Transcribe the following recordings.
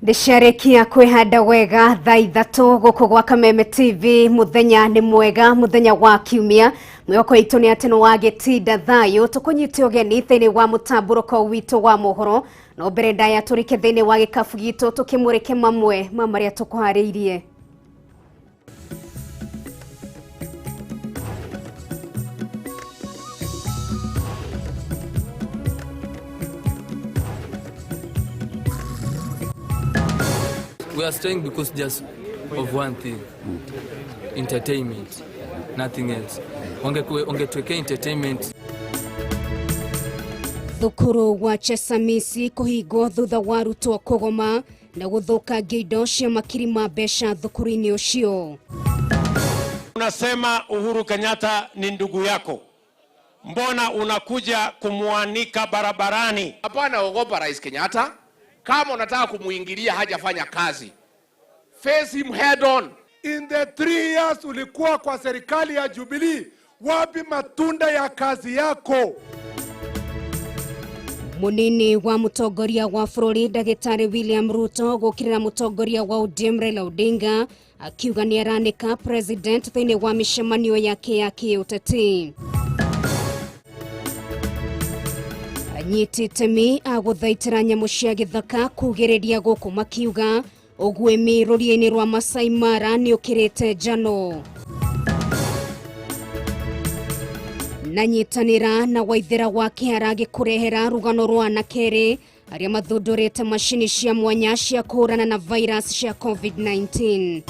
Ndisharekia kwihanda wega thaa 3 guku gwa Kameme TV. Muthenya ni mwega, muthenya wa kiumia. Mwiyoko itu ni ateno wagetinda thayo tukunyite ogeni thiini wa mutamburuko witu wa Mohoro. No mbere ndaya turike thiini wa gikafu gitu tukimurike mamwe maria tukuhariirie. We are staying because just of one thing, entertainment, nothing else. Ongetweke entertainment. Thukuru wa Chesamisi kuhigwo thutha wa arutwo kugoma na guthukangia indo cia makiri ma mbeca thukuru-ini ucio. Unasema Uhuru Kenyatta ni ndugu yako, mbona unakuja kumuanika barabarani? Hapana, ogopa Rais Kenyatta. Kama unataka kumuingilia hajafanya kazi, face him head on. In the 3 years ulikuwa kwa serikali ya Jubilee, wapi matunda ya kazi yako? Munini wa mutongoria wa bururi Ndagitari William Ruto gukirira mutongoria wa ODM Raila Odinga akiuga ni aranika president thiini wa mishemanio yake ya kiuteti. Anyiti temi aguthaitira nyamu cia githaka kugiriria guku makiuga ugwimi rũriĩ-inĩ rwa Masai Mara ni ukirite njano. Nanyitanira na Waithira wa Kĩharagi kurehera rugano rwa nakeri aria mathundurite mashini cia mwanya cia kũhũrana na virus cia COVID-19.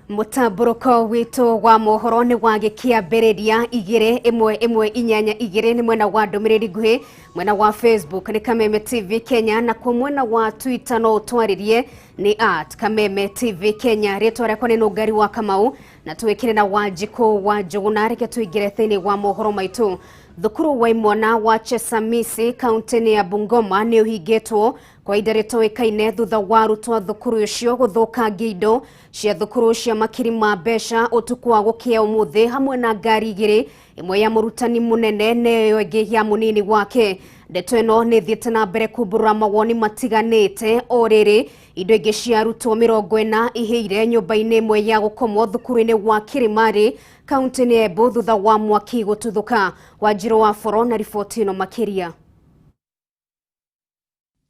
Mutamburuko witu wa Mohoro ni wagikiambiriria 2-1-1-8-2 ni mwena wa ndumiriri nguhi, mwena wa Facebook ni Kameme TV Kenya, na kwa mwena wa Twitter no utwaririe ni @Kameme TV Kenya. Ritwa rĩakwa ni Nungari wa Kamau, na twikire na Wanjiko wa Njuguna. Reke tuigire thiini wa Mohoro maitu. Thukuru wa imwana wa Chesamisi kaunti ya Bungoma ni uhingitwo kwa ihinda rĩtoĩkaine thutha wa arutwo thukuru ucio guthukangia indo cia thukuru cia makiri ma mbeca utuku wa gukia umuthi, hamwe na ngari igiri, imwe ya murutani munene neyo ĩngĩ ya munini wake. Ndeto ĩno nĩ thiĩte na mbere kumbũra mawoni matiganĩte. O rĩrĩ, indo ingĩ cia arutwo 40 ihĩire nyũmba-inĩ ĩmwe ya gũkomwo thukuru-inĩ wa Kirimari kaunti-inĩ ya Embu thutha wa mwaki gũtuthũka. Wanjiro wa Foro na riboti ĩno makĩria.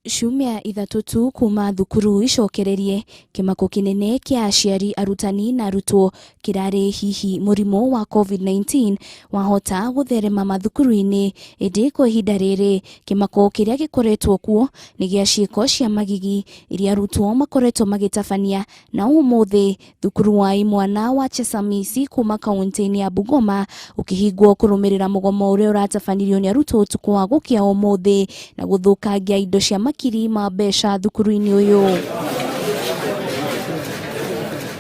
Ciumia 3 kuma thukuru icokererie kimako kinene kia aciari, arutani na arutwo kirari hihi murimo wa COVID-19 wahota gutherema mathukuru-ini. Indi kwa ihinda riri kimako kiria gikoretwo kuo ni gia ciiko cia magigi iria arutwo makoretwo magitabania, na umuthi thukuru wa imwana wa Chesamisi kuma kaunti-ini ya Bungoma ukihingwo kurumirira mugomo uria uratabanirio ni arutwo utuku wa gukia umuthi na guthukangia indo cia makiri ma mbeca thukuru-ini uyu.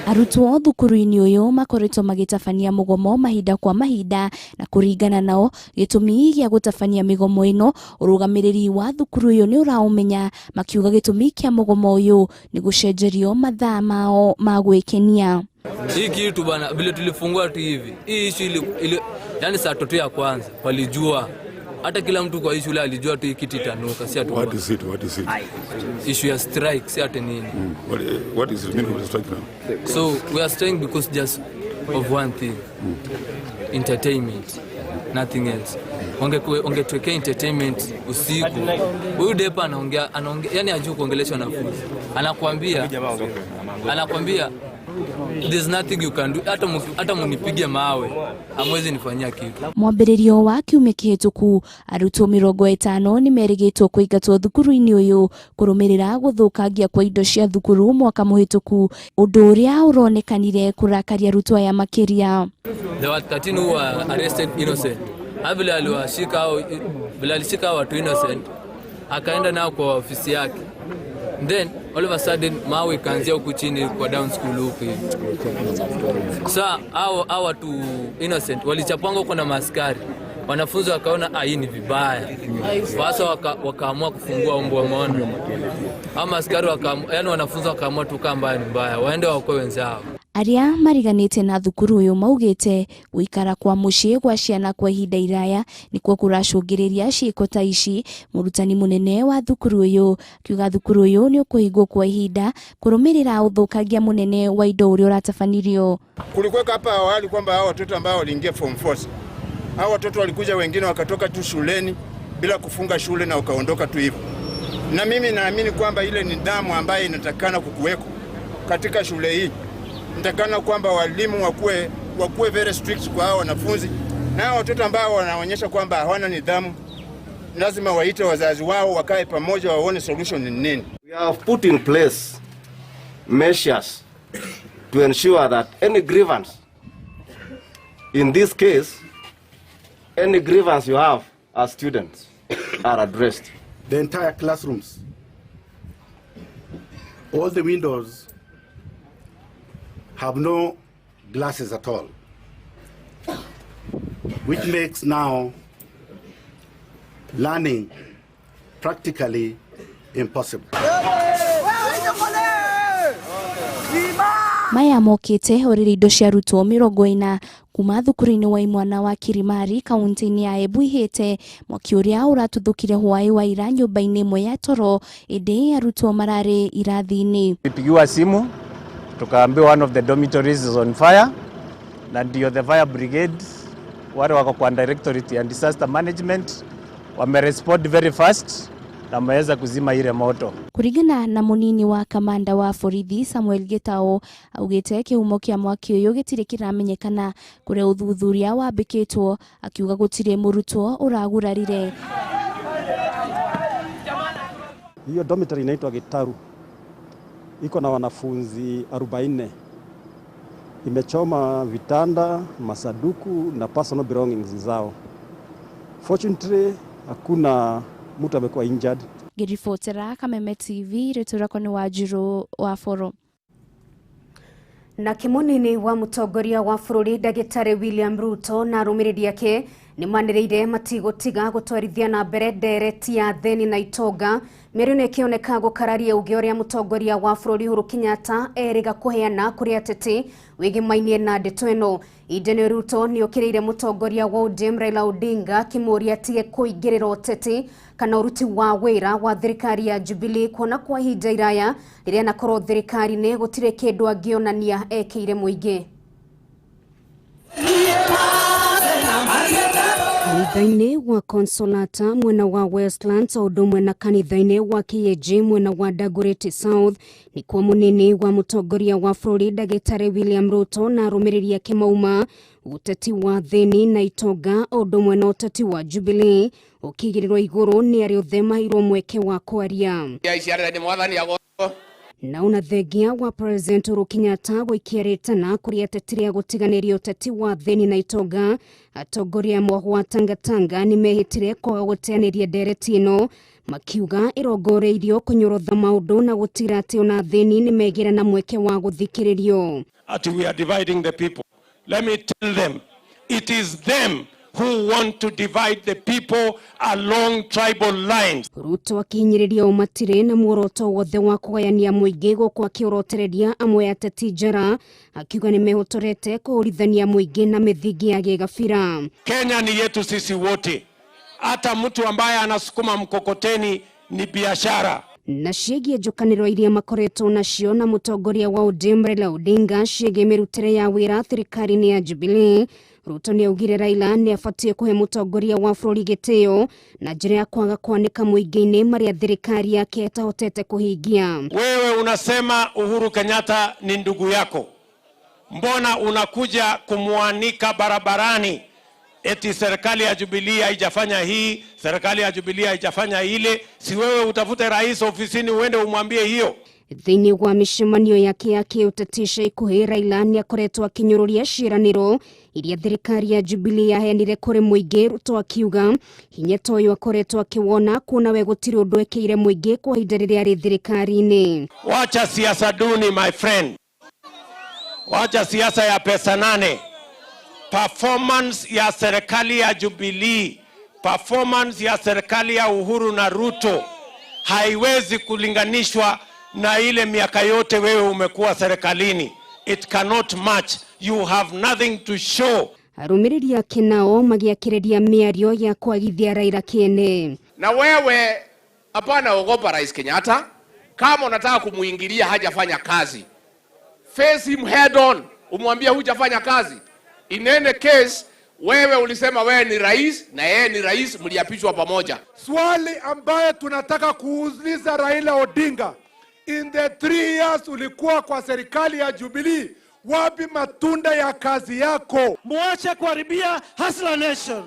Arutwo thukuru-ini uyu makoretwo magitabania mugomo mahinda kwa mahinda, na kuringana nao gitumi gia gutabania migomo ino urugamiriri wa thukuru uyu ni uraumenya, makiuga gitumi kia mugomo uyu ni gucenjerio mathaa mao ma gwikenia. Hii kitu bana vile tulifungua tu hivi, hii issue ile yani saa 3 ya kwanza walijua, hata kila mtu kwa issue ile alijua tu kitu itanuka, si atu. What is it? Issue ya strike, si atu nini. What is the meaning of the strike now? So we are staying because just of one thing, entertainment, nothing else. Ongetweke entertainment usiku. Huyu depa anaongea yani ajui kuongelesha wanafunzi. Anakwambia there's nothing you can do. Hata munipige mawe hamwezi nifanyia kitu. Mwambĩrĩrio wa kiumia kĩhĩtũku arutwo 50 ni merĩgĩtwo kũingatwo thukuru-inĩ ũyũ kũrũmĩrĩra gũthũkangia kwa indo cia thukuru mwaka mũhĩtũku, ũndũ ũrĩa ũronekanire kũrakaria arutwo aya makĩria. There were 13 who were arrested innocent. Vile alishika watu innocent akaenda nao kwa ofisi yake. Then all of a sudden mawe ikaanzia huku chini kwa down school huku hivi. Sasa hao watu innocent walichapanga huko na maaskari. Wanafunzi wakaona hii ni vibaya. Sasa wakaamua kufungua mbwa mwana. Ama askari yani wanafunzi wakaamua tu kama mbaya waende wako wenzao. Aria mariganite na thukuru uyu maugite guikara kwa mucii gwa ciana kwa ihinda iraya nikuo kuracungiriria ciiko ta ici. Murutani munene wa thukuru uyu kiuga thukuru uyu ni ukuhingwo kwa ihinda kurumirira uthukagia munene wa indo uria uratabanirio. Kulikuwa hapa awali kwamba hao watoto ambao waliingia form 4, hao watoto walikuja wengine wakatoka tu shuleni bila kufunga shule na wakaondoka tu hivyo. Na mimi naamini kwamba ile nidhamu ambayo inatakana kukuweko katika shule hii, inatakana kwamba walimu wakuwe very strict kwa hao wanafunzi, na hao watoto ambao wanaonyesha kwamba hawana nidhamu lazima waite wazazi wao wakae pamoja waone solution ni nini. We have put in place measures to ensure that any grievance, in this case, any grievance you have as students are addressed. The entire classrooms, all the windows have no glasses at all, which makes now learning practically impossible. Maya mokite oriri indo cia arutwo 40 kuma thukuru-ini wa imwana wa Kirimari kaunti-ini ya Embu ihite mwaki uria uratuthukire hwai wa ira nyumba-ini imwe ya toro indi arutwo marari irathi-ini. Tulipigiwa simu tukaambiwa one of the dormitories is on fire, na ndio the fire brigade wale wako kwa directorate and disaster management wamerespond very fast na wameweza kuzima ile moto. Kuringana na munini wa kamanda wa borithi Samuel Gitao augite kihumo kia mwaki uyu gitire kiramenyekana kuria uthuthuria wambikitwo, akiuga gutire murutwo uragurarire. Hiyo dormitory inaitwa Gitaru, iko na wanafunzi 40. Imechoma vitanda, masaduku na personal belongings zao. Fortunately hakuna mtu amekuwa injured. Girifotera Kameme TV returako ni Wajiro wa Foro. Na kimunini wa mutongoria wa bururi Ndagĩtarĩ William Ruto na arũmĩrĩri yake ni manĩrĩire matigotiga gũtwarithia na mbere ndereti ya theni na itonga mĩario ĩkĩoneka gũkararia uge ũrĩa mutongoria wa bururi Uhuru Kenyatta erĩga kũheana kũrĩ ateti wĩgĩmainie na ndeto ĩno. Idene Ruto ni okĩrĩire mutongoria wa ODM Raila Odinga akĩmũria atige kũingĩrĩra ũteti kana ũruti wa wĩra wa thirikari ya Jubilee kuona kwa ihinda iraya rĩrĩa nakorwo thirikari-inĩ gũtirĩ kĩndũ angĩonania ekĩire mũingĩ. Kanitha-inĩ wa Consolata mwena wa Westlands o ũndũ ũmwe na kanitha-inĩ wa KAG mwena wa Dagoretti South ni kwa munini wa mutongoria wa bururi Ndagĩtarĩ William Ruto na arũmĩrĩri ake mauma ũteti wa theni na itonga o ũndũ ũmwe na ũteti wa Jubilee ũkĩigĩrĩrwo igũrũ nĩ arĩa othe maheirwo mweke wa kwaria. Na unathengia wa President Uhuru Kenyatta gũikia rĩtana kũrĩ ateti rĩa gũtiganĩria ũteti wa theni na itonga, atongoria Mohoro wa Tangatanga nĩ mehĩtire kwaga gũteanĩria ndereti ĩno makiuga ĩrongoreirio kũnyorotha maũndũ na gũtira atĩ ona theni nĩ megĩra na mweke wa gũthikĩrĩrio. We are dividing the people. Let me tell them, it is them who want to divide the people along tribal lines. Ruto akihinyĩrĩria ũmatire na muoroto wothe wa kũgayania mũingĩ gũkũ akĩorotereria amwe ateti njara, akiuga nĩ mehotorete kũhũrithania mũingĩ na mĩthingi ya gĩgabira. Kenya ni yetu sisi wote, hata mtu ambaye anasukuma mkokoteni ni biashara. Na ciĩgiĩ njũkanĩro iria makoretwo nacio na mutongoria wa ODM Raila Odinga ciĩgiĩ mĩrutĩre ya wĩra thirikari-inĩ ya Jubilee, Ruto ni augire Raila ni abatie kuhe mutongoria wa bururi gĩtĩo na njĩra ya kwaga kwanĩka mũingĩ-inĩ marĩa thirikari yake ĩtahotete kũhingia. Wewe unasema Uhuru Kenyatta ni ndugu yako, mbona unakuja kumwanika barabarani eti serikali ya Jubilee haijafanya hii, serikali ya Jubilee haijafanya ile? Si wewe utafute rais ofisini uende umwambie hiyo? Thĩinĩ wa mĩcemanio yake ya kĩũteti ica ikuhĩ, Raila nĩ akoretwo akĩnyũrũria ciĩranĩro iria thirikari ya Jubilee yaheanire kũrĩ mũingĩ. Ruto akiuga hinya ta ũyũ akoretwo akĩwona kuona we gũtirĩ ũndũ ekĩire mũingĩ kwa ihinda rĩrĩa arĩ thirikari-inĩ. Wacha siasa duni my friend, wacha siasa ya pesa nane. Performance ya serikali ya Jubilee, performance ya serikali ya Uhuru na Ruto haiwezi kulinganishwa na ile miaka yote wewe umekuwa serikalini. it cannot match. You have nothing to show. Arumiriria kinao magiakireria miario ya kwagithia Raila kiene. Na wewe hapana ogopa Rais Kenyatta. Kama unataka kumuingilia hajafanya kazi, face him head on, umwambie hujafanya kazi. In any case, wewe ulisema wewe ni rais na yeye ni rais, mliapishwa pamoja. Swali ambaye tunataka kuuliza Raila Odinga, in the 3 years ulikuwa kwa serikali ya Jubilee, wapi matunda ya kazi yako? Muache kuharibia Hustler Nation.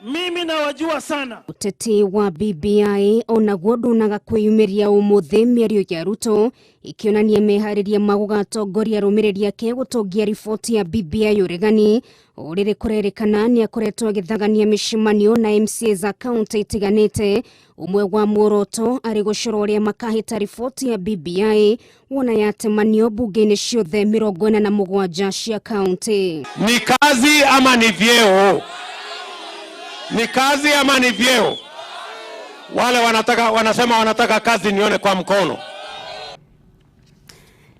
Mimi nawajua sana. Uteti wa BBI onaguo ndunaga kwiyumiria umuthi miario ya Ruto ikionania mehariria magugatongoria rumiriria ke gutongia riboti ya BBI uregani urire kurerekana ni akoretwo agithagania mishimanio na MCA za kaunti itiganite. Umwe wa muoroto ari gucororia makahita riboti ya BBI wona yatemanio bunge-ini ciothe 47 cia kaunti. Ni kazi ama ni vyeo? Ni kazi ama ni vyeo? Wale wanasema wanataka kazi, nione kwa mkono.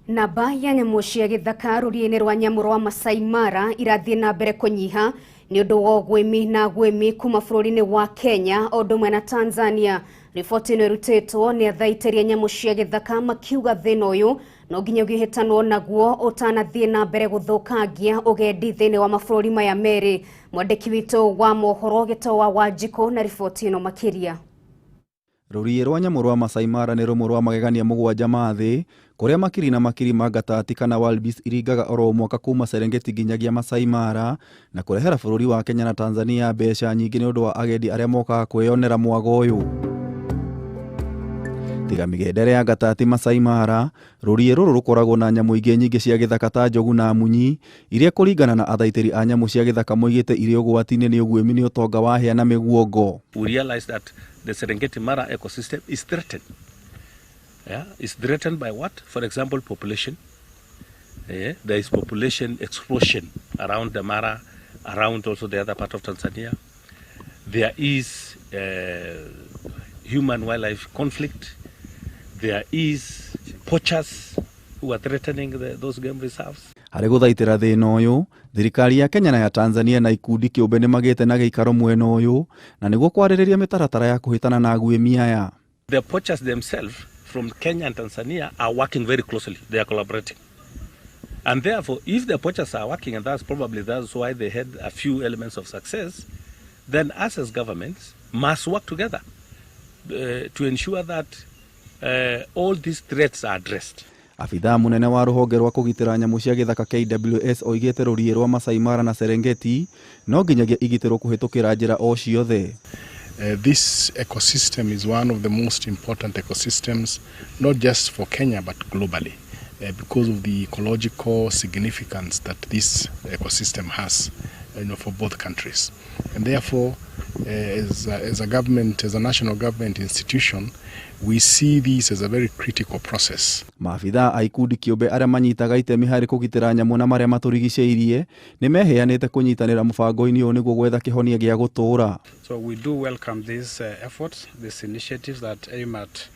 Na baya nyamu cia githaka rũriĩ-inĩ rwa nyamũ rwa Masai Mara irathiĩ na mbere kũnyiha nĩ ũndũ wa ũgwĩmi na gwĩmi kuma bũrũri-inĩ wa Kenya o ũndũ ũmwe na Tanzania. Riboti ĩno ĩrutĩtwo nĩ athaitĩria nyamũ cia githaka makiuga thĩna ũyũ no nginya ũgĩhĩtanwo naguo ũtanathiĩ na mbere gũthũkangia ũgendi thĩinĩ wa mabũrũri maya merĩ. Mwandĩki witũ wa Mohoro Gĩtawa Wanjikũ na riboti ĩno makĩria. Rũriĩ rwa nyamũ rwa Masai Mara nĩ rũmwe rwa magegania mũgwanja ma thĩ kũrĩa makiri na makiri ma ngatati kana wildebeest iringaga oro mwaka kuma Serengeti nginyagia Masai Mara na kũrehera bũrũri wa Kenya na Tanzania mbeca nyingĩ nĩ ũndũ wa agendi arĩa mokaga kwĩyonera mwago ũyũ. Tiga mĩgendere ya ngatati Masai Mara, rũriĩ rũrũ rũkoragwo na nyamũ ingĩ nyingĩ cia gĩthaka ta njogu na munyi iria kũringana na athaitĩri a nyamũ cia gĩthaka moigĩte irĩ ũgwati-inĩ nĩ ũguĩmi nĩ ũtonga wa hĩa na mĩguongo. We realize that the Serengeti Mara ecosystem is threatened. Yeah, it's threatened by what? For example, population. Yeah, there is population explosion around the Mara, around also the other part of Tanzania. There is human-wildlife conflict. There is poachers who are threatening those game reserves. Harĩ gũthaitĩra thĩna ũyũ, thirikari ya Kenya na ya Tanzania na ikundi kĩũmbe nĩ magĩte na gĩikaro mwena ũyũ na nĩguo kwarĩrĩria mĩtaratara ya kũhĩtana na aguĩmi aya. The poachers themselves from Kenya and Tanzania are working very closely. They are collaborating. And therefore, if the poachers are working, and that's why they had a few elements of success, then us as governments must work together to ensure that all these threats are addressed. Afitha munene wa rũhonge rwa kũgitĩra nyamũ cia gĩthaka KWS oigĩte rũriĩ rwa Masai Mara na Serengeti no nginyagia igitĩrwo kũhĩtũkĩra njĩra o ciothe. This ecosystem is one of the most important ecosystems, not just for Kenya but globally, because of the ecological significance that this ecosystem has, for both countries. And therefore, as a government, as a national government institution, we see this as a very critical process. Maabitha a ikundi kĩũmbe arĩa manyitaga itemi harĩ kũgitĩra nyamũ na marĩa matũrigicĩirie nĩ meheanĩte kũnyitanĩra mũbango-inĩ ũyũ nĩguo gwetha kĩhonia gĩa gũtũũra. So we do welcome these efforts, these initiatives that aim at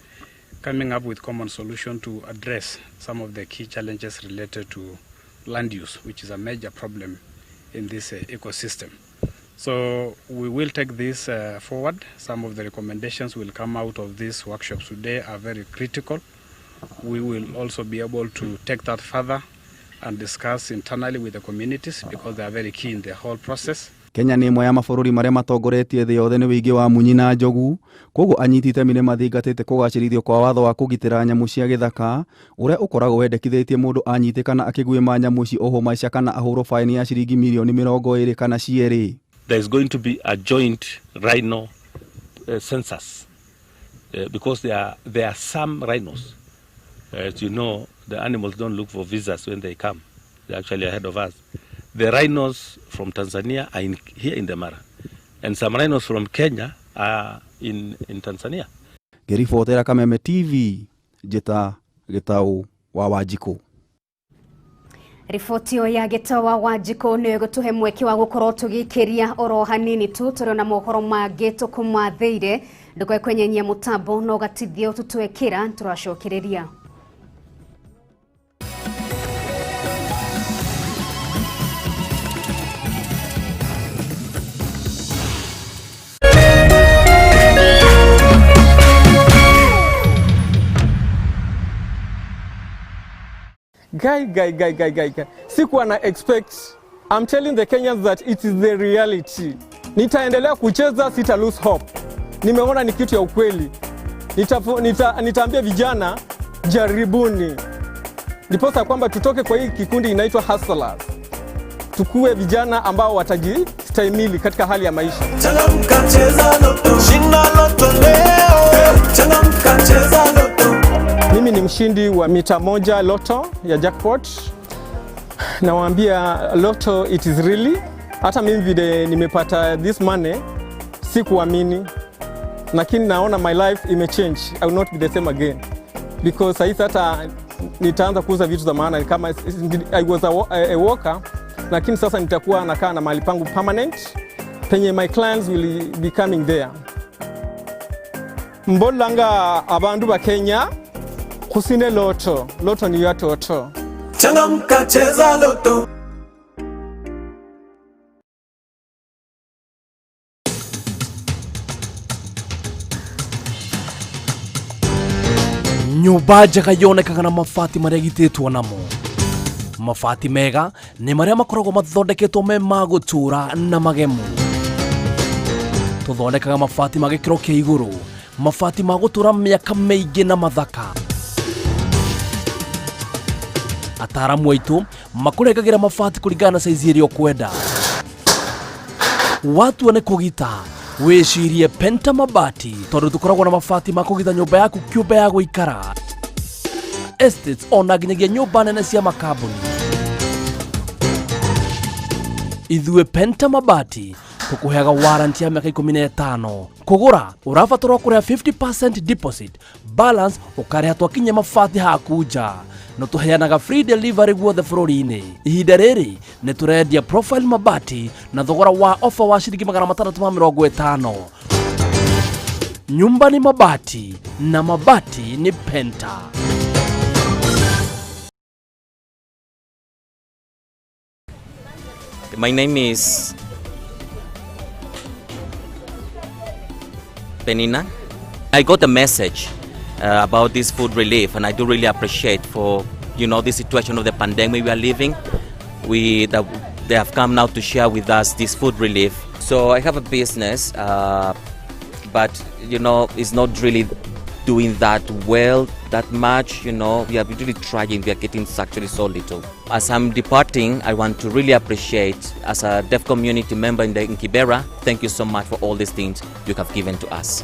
coming up with common solution to address some of the key challenges related to land use, which is a major problem in this ecosystem. So we will take this forward. Some of the recommendations will come out of these workshops today are very critical. We will also be able to take that further and discuss internally with the communities because they are very key in the whole process. Kenya nĩ ĩmwe ya mabũrũri marĩa matongoretie thĩ yothe nĩ wĩingĩ wa munyi na njogu, koguo anyiti itemi nĩ mathingatĩte kũgacĩrithio kwa watho wa kũgitĩra nyamũ cia gĩthaka ũrĩa ũkoragwo wendekithĩtie mũndũ anyitĩkana akĩguĩma nyamũ ici oho maica kana ahũrwo faini ya ciringi mirioni 20 kana cierĩ. There is going to be a joint rhino census because there are some rhinos. As you know, the animals don't look for visas when they come. They're actually ahead of us. The rhinos from Tanzania are here in the Mara, and some rhinos from Kenya are in Tanzania. Ngĩribotera Kameme TV, Njĩta Gĩtaũ wa Wanjikũ. Riboti ya Gĩtawa Wanjikũ nĩ gũtũhe mweke wa gũkorwo tũgĩkĩria oro hanini tu tũrĩ na mohoro mangĩ tũkũmathĩire ndũgekwenyenyia mũtambo no gatithio tũtwekĩra tũracokereria. Guy. Sikuwa na expect. I'm telling the Kenyans that it is the reality. Nitaendelea kucheza, sita lose hope. Nimeona ni kitu ya ukweli. Nitaambia vijana jaribuni. Ndiposa kwamba tutoke kwa hii kikundi inaitwa hustlers. Tukue vijana ambao watajistahimili katika hali ya maisha. Changamka cheza loto, shinda loto leo. Changamka cheza loto. Mimi ni mshindi wa mita 1 loto ya jackpot. Nawaambia loto it is really. Hata mimi vile nimepata this money sikuamini. Lakini naona my life imechange. I will not be the same again. Because sasa hata nitaanza kuuza vitu za maana kama I was a worker, lakini sasa nitakuwa nakaa na mahali pangu permanent penye my clients will be coming there. Mbolanga abandu ba Kenya kusine loto ni watoto. Changamka cheza loto. Nyumba njega yonekaga na mabati maria gititwo namo. Mabati mega ni maria makoragwo mathondeketwo me magutura na magemu. Tuthondekaga mabati magikiro kia iguru, mabati magutura miaka meigi na mathaka. Ataramu aitu makurengagira mabati kuringana na size iria ukwenda. Watu wane kugita wicirie Penta Mabati tondu tukoragwo na mabati makugitha nyumba yaku kiumbe ya guikara. Estates ona nginyagia nyumba nene cia makambuni. Ithue Penta Mabati tukuheaga warranty ya miaka 15. Kugura urabatarwo kurea 50% deposit, balance ukareha twakinya mabati hakuja. No tuheanaga free delivery guothe bururi-ini. Ihinda riri ni turendia profile mabati na thogora wa offer wa shilingi 650. Nyumba ni mabati na mabati ni Penta. My name is Penina. I got a message about this food relief, and I do really appreciate for the situation of the pandemic we are living. They have come now to share with us this food relief. So I have a business, but it's not really doing that well that much. We are really trying. We are getting actually so little. As I'm departing, I want to really appreciate, as a deaf community member in Kibera, thank you so much for all these things you have given to us.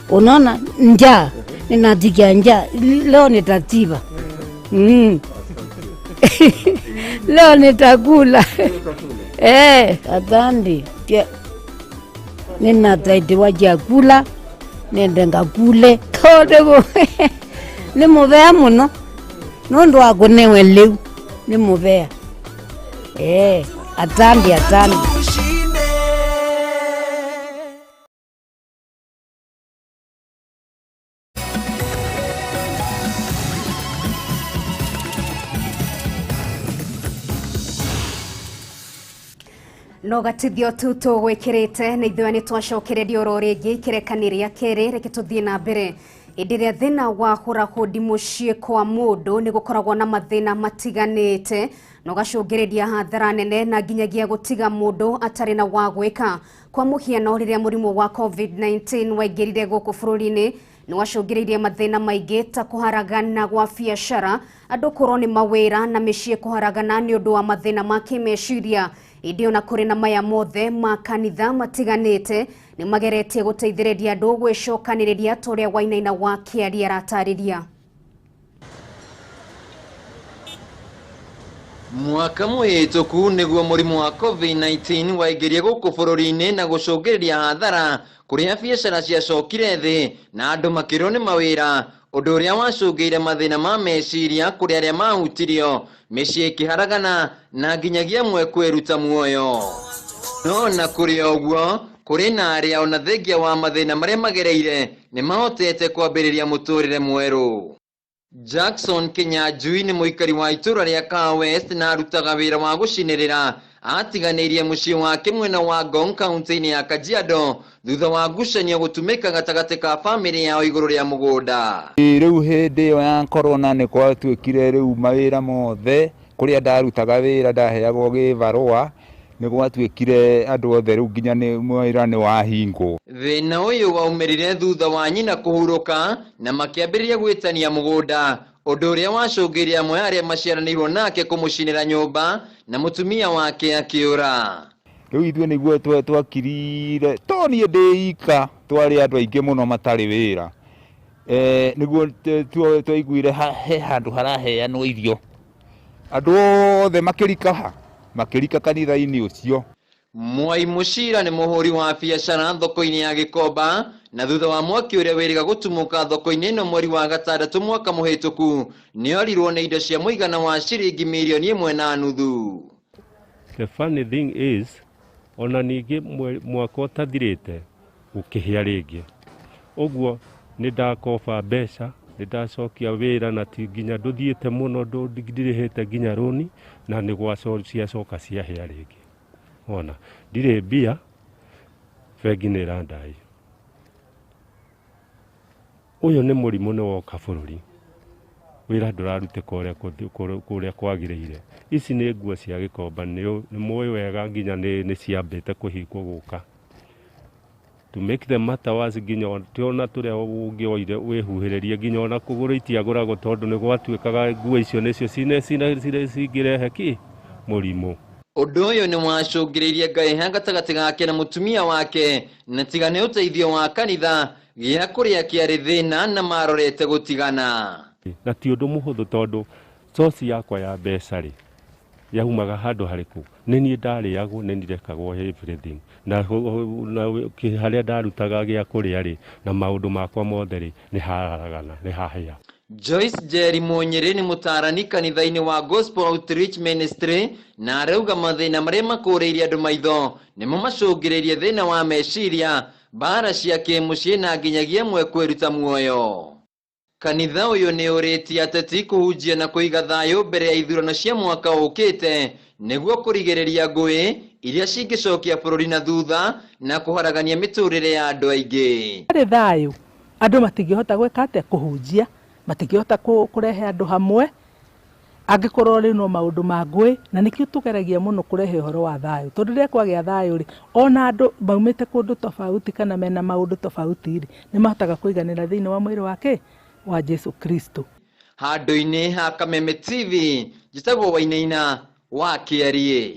Unaona njaa, ninatikia njaa, leo nitatiba. Leo nitakula. Atandi. Ninataidiwa chakula, nende ngakule. Kodego. Nimuvea muno. Nundu wakunewe leo. Nimuvea. Atandi. No gatithio tu tugwikirite na ithuani twacokereria ro ringi kirekaniria keri reke tuthie na mbere indiria thina wa hurahudi mucii kwa mundu ni gukoragwo na mathina matiganite no gacungiriria hathara nene na nginyagia gutiga mundu atari na wa gwika kwa muhiano riria murimu wa COVID-19 waingirire guku bururi-ini ni wacungiririe mathina maingi ta kuharagana gwa biacara, andu kurwo ni mawira na micii kuharagana ni undu wa mathina ma kimeciria. Idio na kuri na maya mothe makanitha matiganite ni mageretie guteithiriria andu gwicokaniriria toria wainaina wa kiaria ratariria. Mwaka muhituku niguo murimu wa COVID-19 waigirie guku bururi-ini na gucungiriria hathara kuria biacara ciacokire thi na andu makirwo ni mawira, undu uria wacungiire mathina ma meciria kuri aria mahutirio, micii ikiharagana na nginyagia mwe kwiruta muoyo. No na kuri oguo kuri na aria ona thengia wa mathina maria magereire ni mahotete kwambiriria muturire mweru. Jackson Kinyanjui ni muikari wa itura ria Ka West na arutaga wira wa gucinirira atiganĩirie mũciĩ wake mwena wa Ngong kaunti-inĩ ya Kajiado thutha wa ngucanio gũtumĩka gatagatĩ ka bamĩrĩ yao igũrũ rĩa mũgũnda. Rĩu hĩndĩ ĩyo ya corona nĩ gwatuĩkire rĩu mawĩra mothe kũrĩa ndarutaga wĩra ndaheagwo gĩbarũa nĩ gwatuĩkire andũ othe rĩu nginya nĩ wĩra nĩ wahingwo. Thĩna ũyũ waumĩrire thutha wa nyina kũhurũka na makĩambĩrĩria gwĩtania mũgũnda, ũndũ ũrĩa wacũngĩrĩirie amwe arĩa maciaranĩirwo nake kũmũcinĩra nyũmba na mũtumia wake akĩũra. Rĩu ithuĩ nĩguo twakirire to niĩ ndĩ ika twarĩ andũ aingĩ mũno matarĩ wĩra nĩguo twaiguire he handũ haraheanwo irio andũ othe makĩrika kanitha-inĩ ũcio. Mwai Muchira nĩ mũhũri wa biacara thoko-inĩ ya Gĩkomba na thutha wa mwaki ũrĩa wĩrĩga gũtumũka thoko-inĩ ĩno mweri wa gatandatũ mwaka mũhĩtũku nĩorirwo nĩ indo cia mũigana wa ciringi mirioni 1.5. The funny thing is ona ningĩ mwaka ũtathirĩte gũkĩhĩa rĩngĩ, ũguo nĩ ndakoba mbeca nĩ ndacokia wĩra na ti nginya ndũthiĩte mũno ndirĩhĩte nginya rũni na nĩ ciacoka ciahĩa rĩngĩ. Ona ndirĩ mbia bengi nĩ ĩrandai. Ũyũ nĩ mũrimũ nĩ woka bũrũri, wĩra ndũrarutĩka kũrĩa kwagĩrĩire. Ici nĩ nguo cia Gĩkomba, nĩ mũĩ wega nginya nĩ ciambĩte kũhingwo gũka. To make the matter worse, nginya tiona tũrĩa ũngĩoire wĩhuhĩrĩrie nginya ona kũgũra itiagũragwo tondũ nĩ gwatuĩkaga nguo icio nĩcio cingĩrehe mũrimũ. Ũndũ ũyũ nĩ wacũngĩrĩirie ngahĩha gatagatĩ gake na mũtumia wake na tiga nĩ ũteithio wa kanitha gĩa kũrĩa kĩarĩ thĩna na marorete gũtigana. Na ti ũndũ mũhũthũ tondũ source yakwa ya mbeca rĩ yaumaga handũ harĩkũ, nĩ niĩ ndarĩagwo nĩ ndirekagwo everything na harĩa ndarutaga gĩa kũrĩa rĩ na maũndũ makwa mothe rĩ nĩ hararagana nĩ hahĩa. Joyce Jerry Munyere nĩ mũtaarani kanitha-inĩ wa Gospel Outreach Ministry na arauga mathĩna marĩa makũrĩirie andũ maitho nĩmo macũngĩrĩirie thĩna wa meciria, mbara cia kĩmũciĩ na nginyagia mwe kwĩruta muoyo. Kanitha ũyũ nĩ ũrĩtie ateti kũhunjia na kũiga thayũ mbere ya ithurano cia mwaka ũkĩte nĩguo kũrigĩrĩria ngũĩ iria cingĩcokia bũrũri na thutha na kũharagania mĩtũrĩre ya andũ aingĩ. Harĩ thayũ andũ matingĩhota gwĩka atĩa kũhunjia, matingĩhota kũrehe andũ hamwe angĩkorwo rĩ no maũndũ ma ngũĩ, na nĩkĩo tũgeragia mũno kũrehe ũhoro wa thayũ tondũ rĩrĩa kwagĩa thayũ rĩ ona andũ maumĩte kũndũ tofauti kana mena maũndũ tofauti rĩ nĩ mahotaga kũiganĩra thĩinĩ wa mwĩrĩ wake wa Jesu Kristo. Handũ-inĩ ha Kameme TV njĩtagwo Wainaina wa Kĩarie.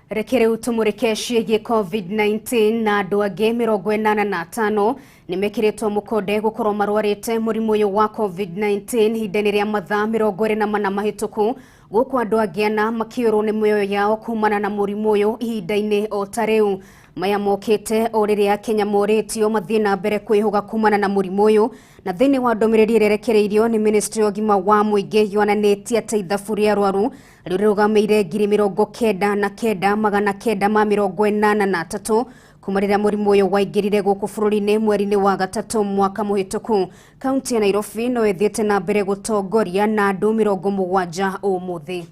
Reke rĩu tũmũrĩke ciĩgiĩ COVID-19 na andũ angĩ 85 nĩmekĩrĩtwo mũkonde gũkorwo marwarĩte mũrimũ ũyũ wa COVID-19 ihinda-inĩ rĩa mathaa 24 mahĩtũku, gũkũ andũ angĩ ana makĩũrwo nĩ mĩoyo yao kumana na mũrimũ ũyũ ihinda-inĩ o ta rĩu. Maya mokĩte o rĩrĩa Kenya morĩtio mathiĩ na mbere kwĩhũga kumana na mũrimũ ũyũ, na thĩinĩ wa ndũmĩrĩri ĩrerekereirio nĩ Ministry of ũgima wa mũingĩ yonanĩtie atĩ ithabu rĩa arwaru rĩrũgamĩire 99,983 kuma rĩrĩa mũrimũ ũyũ waingĩrire gũkũ bũrũri-inĩ mweri-inĩ wa gatatũ mwaka mũhĩtũku. Kaunti ya Nairobi no ĩthiĩte na mbere gũtongoria na andũ 70 ũmũthĩ.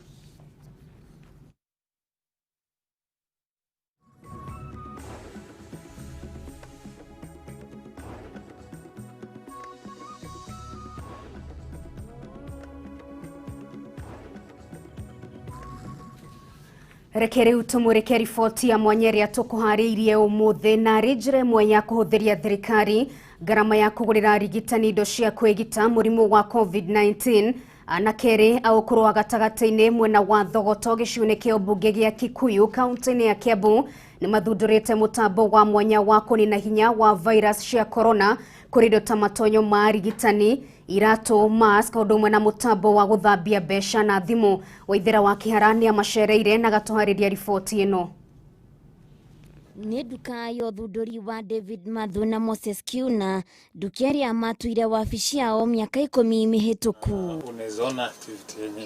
Reke rĩu tũmũrĩke riboti ya mwanya ĩrĩa tũkũharĩirie ũmũthĩ na njĩra ĩmwe ya kũhũthĩria thirikari ngarama ya kũgũrĩra arigitani indo cia kwĩgita mũrimũ wa COVID-19. Anakerĩ aũkũrũ wa gatagatĩ-inĩ mwena wa Thogoto gĩcigo-inĩ kĩa ũmbunge gĩa Kikuyu kaunti-inĩ ya Kiambu nĩ mathundũrĩte mũtambo wa mwanya wa kũnina hinya wa virus cia corona kũrĩ indo ta matonyo ma arigitani, iratũ, mask, ũndũ ũmwe na mũtambo wa gũthambia mbeca na thimũ. Waithĩra wa Kĩhara nĩ amacereire na gatũharĩria riboti ĩno. Nĩ nduka ya ũthundũri wa David Mathu na Moses Kiuna, nduka ĩrĩa matuire wabici yao mĩaka 10 mĩhĩtũku.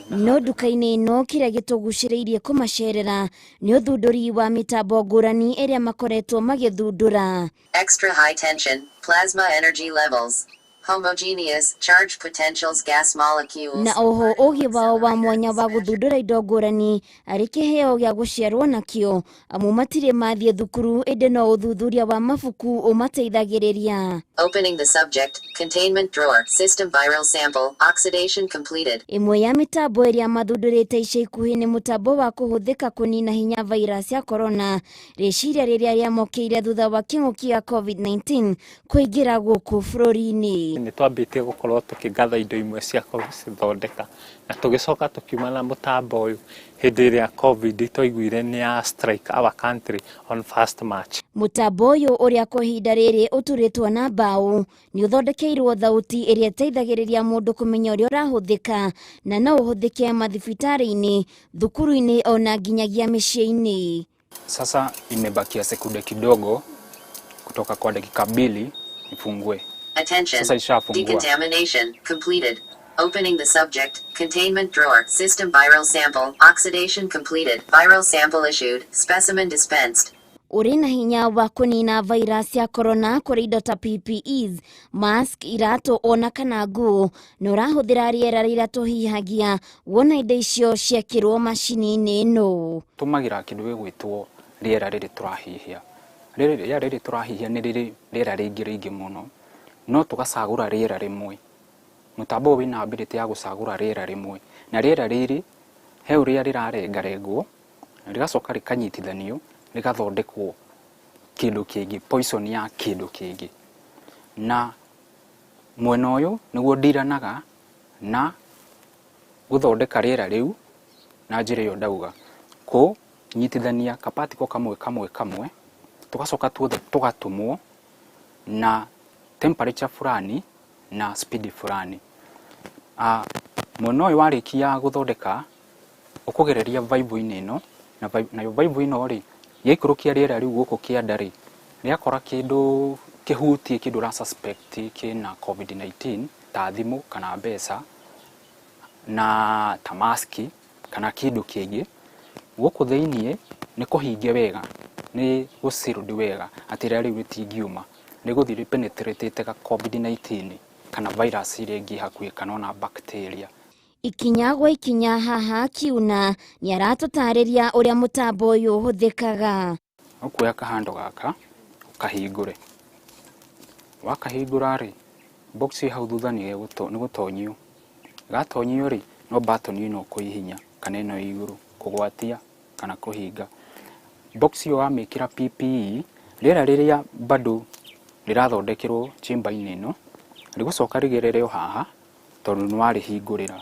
No nduka-inĩ ĩno kĩrĩa gĩtũgucĩrĩirie kũmacerera nĩ ũthundũri wa mĩtambo ngũrani ĩrĩa makoretwo magĩthundũra. Extra high tension, plasma energy levels. homogeneous charge potentials gas molecules. Na oho ogi wao wa mwanya wa guthundura indo ngurani ari kiheo gya guciarwo nakio amu matire mathie thukuru ende no uthuthuria wa mabuku umateithagiriria. Opening the subject, containment drawer, system viral sample, oxidation completed. Imwe ya mitambo iria mathundurite ica ikuhi ni mutambo wa kuhuthika kunina hinya virus ya corona riciria riria riamokeire thutha wa king'uki ya COVID-19 kuingira guku bururi-ini. Ni twambitie gukorwo tukigatha indo imwe cia kucithondeka na tugicoka tukiuma na mutambo uyu hindi iria COVID twaiguire ni ya strike our country on 1st March. Mutambo uyu uria kwa ihinda riri uturitwo na mbao ni uthondekeirwo thauti iria iteithagiriria mundu kumenya uria urahuthika na no uhuthike mathibitari-ini, thukuru-ini ona nginyagia micii-ini. Sasa imebakia sekunde kidogo kutoka kwa dakika 2 ifungue. Attention. Sasa ishafungua. Decontamination completed. Opening the subject, containment drawer, system viral sample, oxidation completed, viral sample issued, specimen dispensed. Uri na hinya wa kunina virus ya corona kuri indo ta PPEs, mask, irato ona kana nguo na urahuthira riera rira tuhihagia wona indo icio ciekirwo macini-ini ino. Tumagira kindu gigwitwo riera riri turahihia. Riera riri turahihia ni riera ringi muno. No tugacagura riera rimwe. Mutambo wina ability ya gucagura riera rimwe. Na riera riri he uria rirarengarengwo rigacoka rikanyitithanio rigathondekwo kindu kingi, poison ya kindu kingi. Na mwena uyu niguo ndiranaga na guthondeka riera riu na njira iyo ndauga ku nyitithania kapatiko kamwe tugacoka tuothe tugatumwo na temperature fulani na speed fulani. Mwena uyu warikia guthondeka ukugereria vibe-ini ino na vibe ino ri yaikurukia riera riu guku kianda ri riakora kindu kihutie kindu ra suspect kina COVID-19 ta thimu kana mbeca na ta maski kana kindu kingi guku thiini ni kuhinge wega ni gucirudi wega ati riera riu ritingiuma ni guthiri penetrate ka COVID-19 kana virus iria ingi hakuhi kana na bacteria. Ikinya gwa ikinya haha kiuna ni aratutariria uria mutambo uyu uhuthikaga. Ukuya kahando gaka ukahingure. Wakahingura ri box hau thutha ni gutonyio. Gatonyio ri no button ino kuihinya kana ino iguru kugwatia kana kuhinga. Box yo amikira PPE riera riria bado rirathondekirwo chamber-ini ino rigucoka rigerere haha tondu ni warihingurira.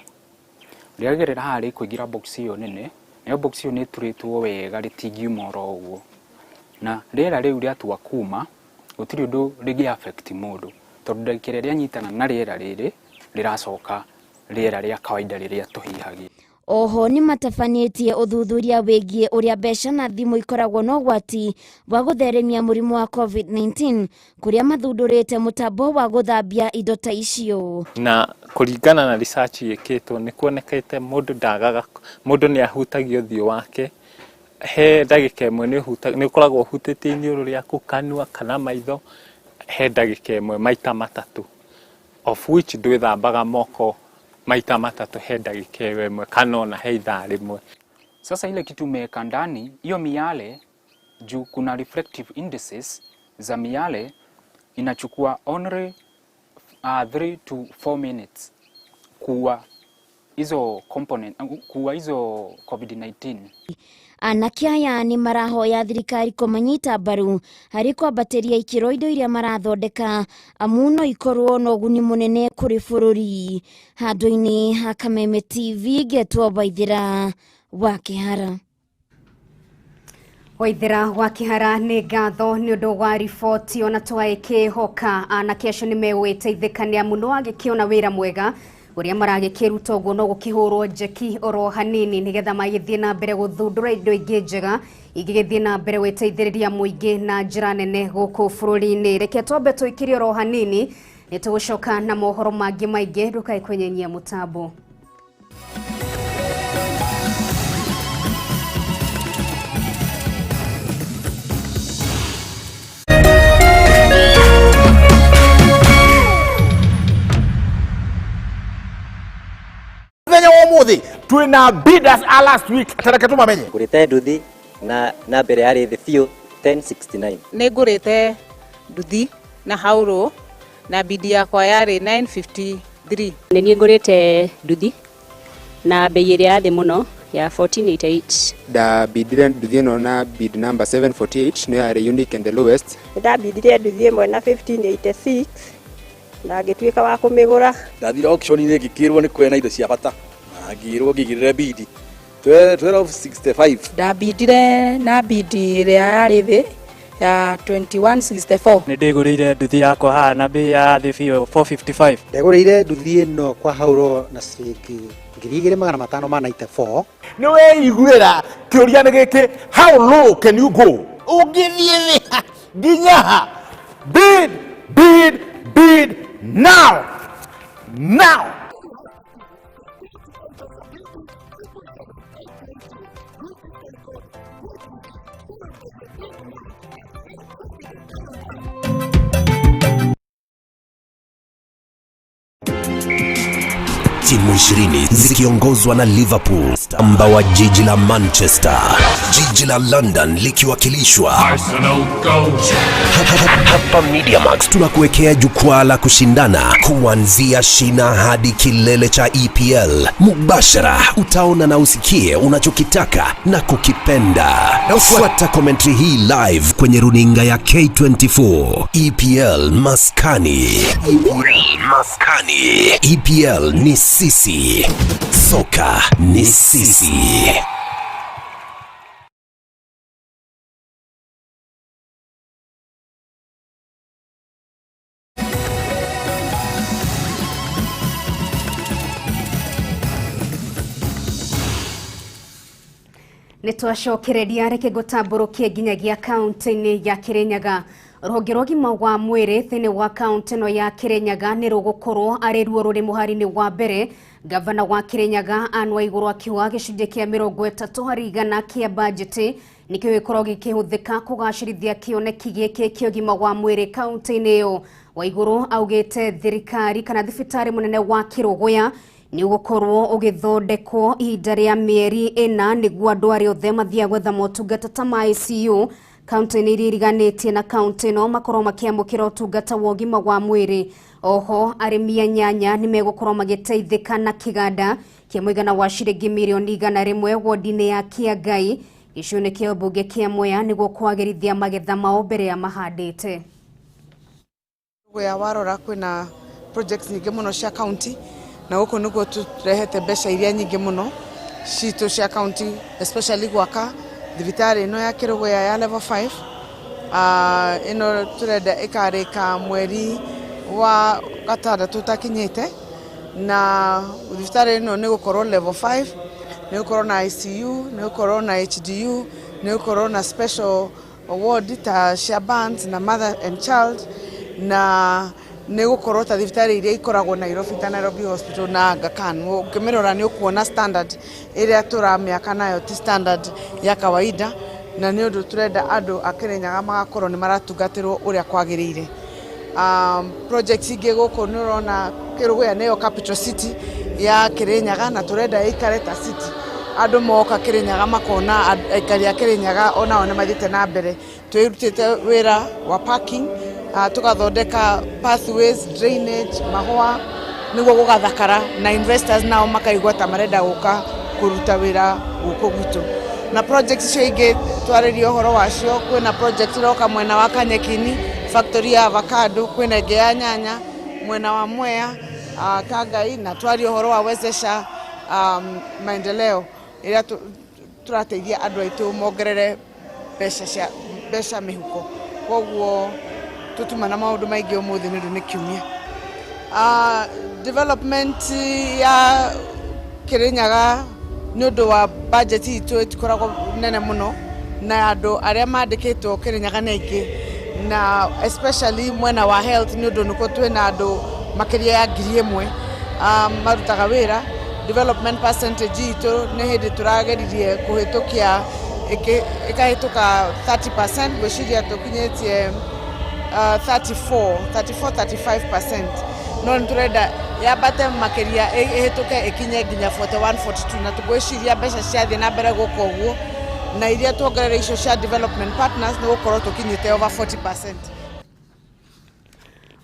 Riagerera haha rikuingira box iyo nene nayo box iyo ni turitwo wega ritingiuma oro uguo na riera riu riatua kuma gutiri undu rigi affect mundu tondu ndagikira ria nyitana na riera riri riracoka riera ria kawaida riria tuhihagia. Oho ni matafanitie uthuthuria wigie uria mbeca na thimu ikoragwo no gwati wa gutheremia murimu wa COVID-19 kuria mathundurite mutambo wa guthambia indo ta icio. Na kuringana na research yeketwo ni kuonekete mundu ni ahutagio thio wake he ndagika imwe ni ukoragwo hutete iniuru riaku kanua kana maitho he ndagika imwe maita matatu of which ndwithambaga moko maita matatu he ndagika imwe kana ona he ithaa rimwe. Sasa ile kitu umeweka ndani hiyo miale juu kuna reflective indices za miale inachukua only 3 to 4 minutes kuwa hizo component kuwa hizo COVID-19. Anake aya ni marahoya thirikari kumanyita mbaru hari kwambateria ikiro indo iria marathondeka amu no ikorwo na uguni munene kuri bururi. Handu-ini ha Kameme TV getwo Waithira wa Kihara. Waithira wa Kihara ni ngatho ni undu wa riboti ona twaikehoka anake acio ni megwiteithikania muno agikiona wira mwega uria maragikiruta uguo no gukihurwo njeki oro hanini nigetha magithie na mbere guthundura indo ingi njega igigithie na mbere gweteithiriria muingi na njira nene guku bururi-ini. Reke twambe tuikirie oro hanini ni tugucoka na mohoro mangi maingi ndukai kwenyenyia mutambo. twina bidders last week tareke tumamenye ngurite nduthi na mbere yari the few 1069 nĩ ngũrĩte nduthi na hauro na bidi yakwa yarĩ 953 nĩ niĩ ngũrĩte nduthi na bei ĩrĩa yathĩ mũno ya 1488 da bidire nduthi ĩno na bid number 748 nĩ yarĩ unique and the lowest ndabidire nduthi ĩmwe na 1586 na ngĩtuĩka wa kũmĩgũra ndathire auction-inĩ ngĩkĩrwo nĩ kwena indo cia bata na ngĩrwo ngĩgĩrĩre bidi 1265 ndabidire na bidi ĩrĩa yarĩ thĩ ya 2164 nĩ ndĩgũrĩire nduthi yakwa haha na bei ya thĩ biũ 455 ndĩgũrĩire nduthi ĩno kwa hauro na ciringi 2594 nĩ weiguĩra kĩũria nĩ gĩkĩ how low can you go ũngĩthiĩ thĩ nginya bid now Timu 20 zikiongozwa na Liverpool, amba wa jiji la Manchester, jiji la London likiwakilishwa Arsenal Gold. Hapa MediaMax tunakuwekea jukwaa la kushindana kuanzia shina hadi kilele cha EPL. Mubashara utaona na usikie unachokitaka na kukipenda. Fuata commentary hii live kwenye runinga ya K24. EPL Maskani. EPL ni sisi. Soka ni sisi. Nitwacokereria reke gũtambũrũkie nginyagia kaunti-inĩ ya Kirinyaga. Rũhonge rwa ũgima wa mwĩrĩ thĩinĩ wa kaunti ĩno ya Kirinyaga nĩ rũgũkorwo arĩ ruo rũrĩ mũhari-inĩ wa mbere. Gavana wa Kirinyaga Anne Waigũrũ akiuga gĩcunjĩ kĩa 30% kĩa bajeti nĩkĩo gĩkorwo gĩkĩhũthĩka kũgacĩrithia kĩoneki gĩkĩ kĩa ũgima wa mwĩrĩ kaunti-inĩ ĩyo. Waigũrũ augĩte thirikari kana thibitarĩ mũnene wa Kĩrũgũya nĩ ũgũkorwo ũgĩthondekwo ihinda rĩa mĩeri 4 nĩguo andũ arĩa othe mathiaga gwetha motungata ta ma ICU kaunti-inĩ iria iriganĩtie na kaunti ĩno makorwo makĩamũkĩra ũtungata wa ũgima wa mwĩrĩ. Oho arĩmi a nyanya nĩ megũkorwo magĩteithĩka na kĩganda kĩa mũigana wa ciringi mirioni 100 wodi-inĩ ya Kĩangai gĩcigo-inĩ kĩa ũmbunge kĩa Mwea nĩguo kwagĩrithia magetha mao mbere ya mahandĩte. Gũya warora kwĩna projects nyingĩ mũno cia county na gũkũ nĩguo tũrehete mbeca iria nyingĩ mũno citũ cia county, especially gwaka thibitarĩ ĩno ya Kĩrũgũya ya level 5. Ĩno tũrenda ĩkarĩka mweri wa gatandatũ takinyĩte, na thibitarĩ ĩno nĩ gũkorwo level 5, nĩ gũkorwo na ICU, nĩ gũkorwo na HDU, nĩ gũkorwo na special ward ta cia burns na mother and child, na nĩ gũkorwo ta thibitarĩ iria ikoragwo Nairobi ta Nairobi Hospital na Aga Khan. Ũkĩmĩrora nĩ ũkuona standard ĩrĩa tũramĩaka nayo ti standard ya kawaida, na nĩ ũndũ tũrenda andũ a Kirinyaga magakorwo nĩ maratungatĩrwo ũrĩa kwagĩrĩire. Projects ingĩ gũkũ nĩ ũrona Kĩrũgũya nĩyo capital city ya Kirinyaga na tũrenda ĩikare ta city. Andũ moka Kirinyaga makona aikari a Kirinyaga onao nĩ mathiĩte na mbere. Twĩrutĩte wĩra wa parking, tukathondeka pathways, drainage, mahũa nĩguo gũgathakara na investors nao makaigua ta marenda gũka kũruta wĩra gũkũ gwitũ. Na projects icio ingĩ twarĩria ũhoro wacio, kwĩna project iroka mwena wa Kanyekini, factory ya avocado, kwĩna ĩngĩ ya nyanya mwena wa Mwea, Kangai, na twaria ũhoro wa wezesha maendeleo ĩrĩa tũrateithia andũ aitũ mongerere mbeca mĩhuko. Koguo tutuma na maũndũ maingĩ ũmũthĩ nĩ nĩ kiumia. Development ya Kirinyaga nĩ ũndũ wa budget itũ ĩtikoragwo nene mũno, na andũ arĩa mandĩkĩtwo Kirinyaga nĩ aingĩ, na especially mwena wa health nĩ ũndũ nĩkuo twĩna andũ makĩria ya 1,000 marutaga wĩra. Development percentage itũ nĩ hĩndĩ tũrageririe kũhĩtũkia ĩkahĩtũka 30%, gwĩciria tũkinyĩtie 34-35%. No nĩ tũrenda yambate makiria ihituke ikinye nginya 41 42 na tugwiciria mbeca ciathie na mbere guko guo na iria tuongerera icio cia development partners ni gukorwo tukinyite over 40%.